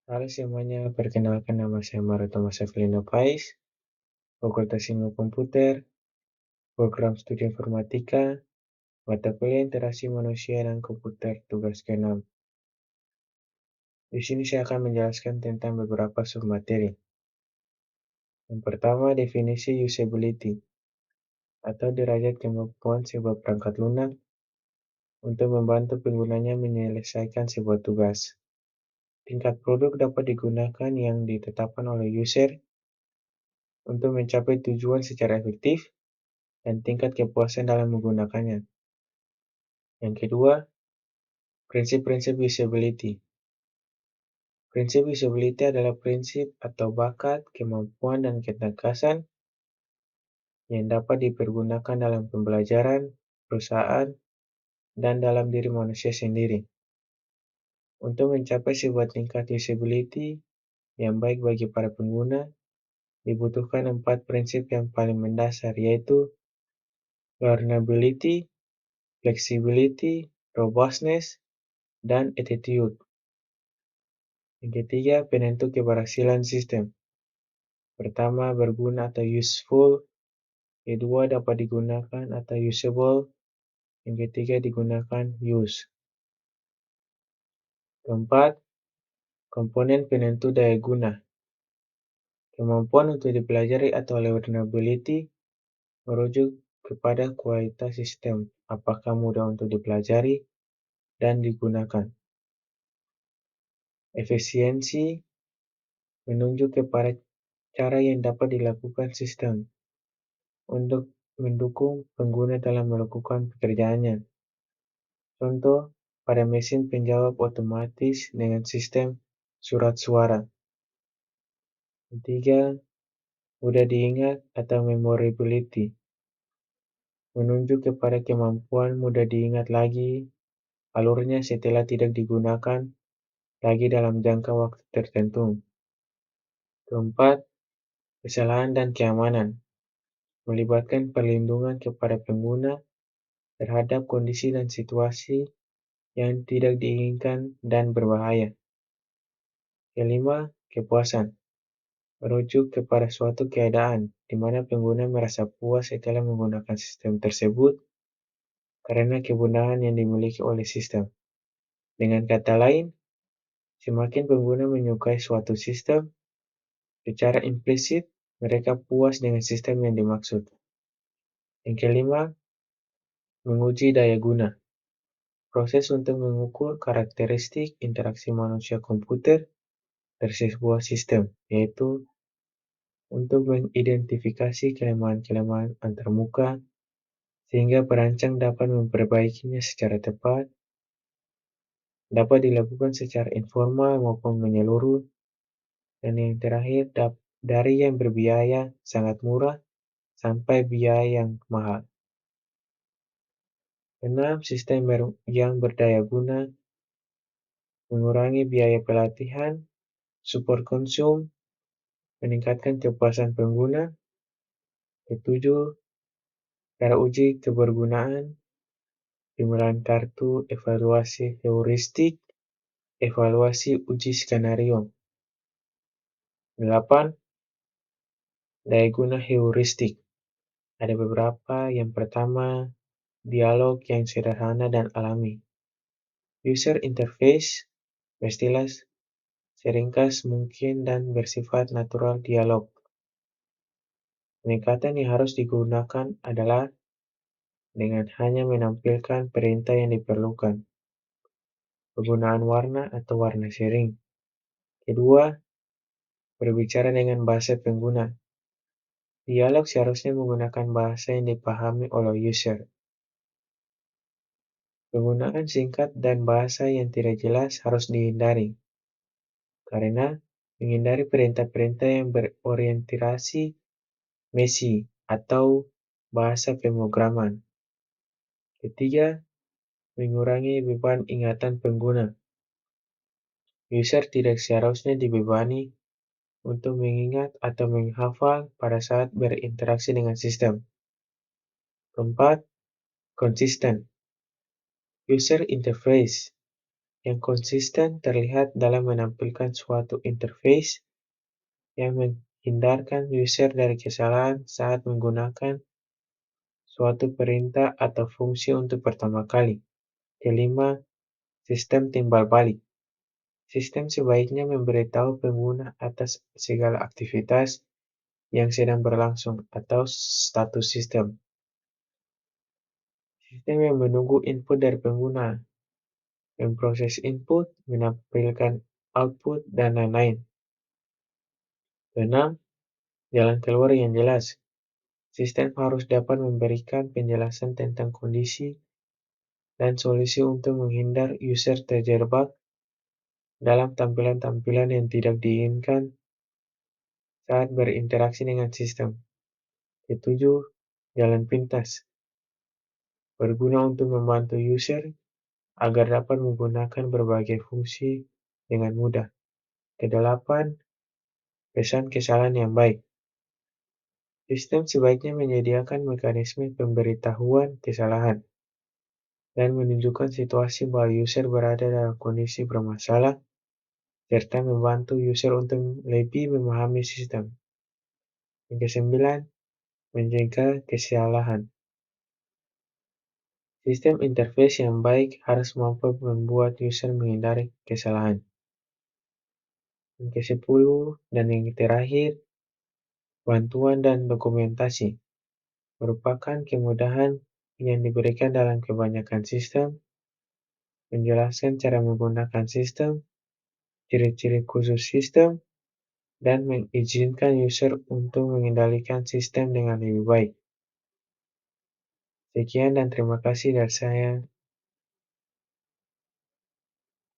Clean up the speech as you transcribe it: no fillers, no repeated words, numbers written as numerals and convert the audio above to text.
Halo semuanya, perkenalkan nama saya Marotomo Safilino Pais, Fakultas Ilmu Komputer, Program Studi Informatika, Mata Kuliah Interaksi Manusia dan Komputer tugas ke-6. Di sini saya akan menjelaskan tentang beberapa submateri. Yang pertama, definisi usability, atau derajat kemampuan sebuah perangkat lunak untuk membantu penggunanya menyelesaikan sebuah tugas. Tingkat produk dapat digunakan yang ditetapkan oleh user untuk mencapai tujuan secara efektif dan tingkat kepuasan dalam menggunakannya. Yang kedua, prinsip-prinsip usability. Prinsip usability adalah prinsip atau bakat, kemampuan, dan ketegasan yang dapat dipergunakan dalam pembelajaran, perusahaan, dan dalam diri manusia sendiri. Untuk mencapai sebuah tingkat usability yang baik bagi para pengguna, dibutuhkan 4 prinsip yang paling mendasar, yaitu learnability, flexibility, robustness, dan attitude. Yang ketiga, penentu keberhasilan sistem. Pertama, berguna atau useful. Kedua, dapat digunakan atau usable. Yang ketiga, digunakan use. Keempat, komponen penentu daya guna. Kemampuan untuk dipelajari atau learnability merujuk kepada kualitas sistem, apakah mudah untuk dipelajari dan digunakan. Efisiensi menunjuk kepada cara yang dapat dilakukan sistem untuk mendukung pengguna dalam melakukan pekerjaannya. Contoh, pada mesin penjawab otomatis dengan sistem surat suara. Ketiga, mudah diingat atau memorability. Menunjuk kepada kemampuan mudah diingat lagi alurnya setelah tidak digunakan lagi dalam jangka waktu tertentu. Keempat, kesalahan dan keamanan. Melibatkan perlindungan kepada pengguna terhadap kondisi dan situasi yang tidak diinginkan dan berbahaya. Kelima, kepuasan. Merujuk kepada suatu keadaan di mana pengguna merasa puas setelah menggunakan sistem tersebut karena kemudahan yang dimiliki oleh sistem. Dengan kata lain, semakin pengguna menyukai suatu sistem, secara implisit mereka puas dengan sistem yang dimaksud. Yang kelima, menguji daya guna. Proses untuk mengukur karakteristik interaksi manusia komputer dari sebuah sistem, yaitu untuk mengidentifikasi kelemahan-kelemahan antarmuka sehingga perancang dapat memperbaikinya secara tepat, dapat dilakukan secara informal maupun menyeluruh, dan yang terakhir dari yang berbiaya sangat murah sampai biaya yang mahal. 6. Sistem yang berdaya guna mengurangi biaya pelatihan, support konsum, meningkatkan kepuasan pengguna. Ketujuh, cara uji kebergunaan, penggunaan kartu evaluasi heuristik, evaluasi uji skenario. 8. Daya guna heuristik. Ada beberapa. Yang pertama, dialog yang sederhana dan alami. User interface, pastilah seringkas mungkin dan bersifat natural dialog. Pendekatan yang harus digunakan adalah dengan hanya menampilkan perintah yang diperlukan. Penggunaan warna atau warna sering. Kedua, berbicara dengan bahasa pengguna. Dialog seharusnya menggunakan bahasa yang dipahami oleh user. Penggunaan singkat dan bahasa yang tidak jelas harus dihindari, karena menghindari perintah-perintah yang berorientasi mesi atau bahasa pemrograman. Ketiga, mengurangi beban ingatan pengguna. User tidak seharusnya dibebani untuk mengingat atau menghafal pada saat berinteraksi dengan sistem. Keempat, konsisten. User interface Yang konsisten terlihat dalam menampilkan suatu interface yang menghindarkan user dari kesalahan saat menggunakan suatu perintah atau fungsi untuk pertama kali. Kelima, sistem timbal balik. Sistem sebaiknya memberitahu pengguna atas segala aktivitas yang sedang berlangsung atau status sistem. Sistem yang menunggu input dari pengguna, memproses input, menampilkan output, dan lain-lain. Keenam, jalan keluar yang jelas. Sistem harus dapat memberikan penjelasan tentang kondisi dan solusi untuk menghindar user terjebak dalam tampilan-tampilan yang tidak diinginkan saat berinteraksi dengan sistem. Ketujuh, jalan pintas. Berguna untuk membantu user agar dapat menggunakan berbagai fungsi dengan mudah. Kedelapan, pesan kesalahan yang baik. Sistem sebaiknya menyediakan mekanisme pemberitahuan kesalahan dan menunjukkan situasi bahwa user berada dalam kondisi bermasalah, serta membantu user untuk lebih memahami sistem. Yang kesembilan, mencegah kesalahan. Sistem interface yang baik harus mampu membuat user menghindari kesalahan. Yang kesepuluh dan yang terakhir, bantuan dan dokumentasi merupakan kemudahan yang diberikan dalam kebanyakan sistem, menjelaskan cara menggunakan sistem, ciri-ciri khusus sistem, dan mengizinkan user untuk mengendalikan sistem dengan lebih baik. Sekian dan terima kasih dari saya.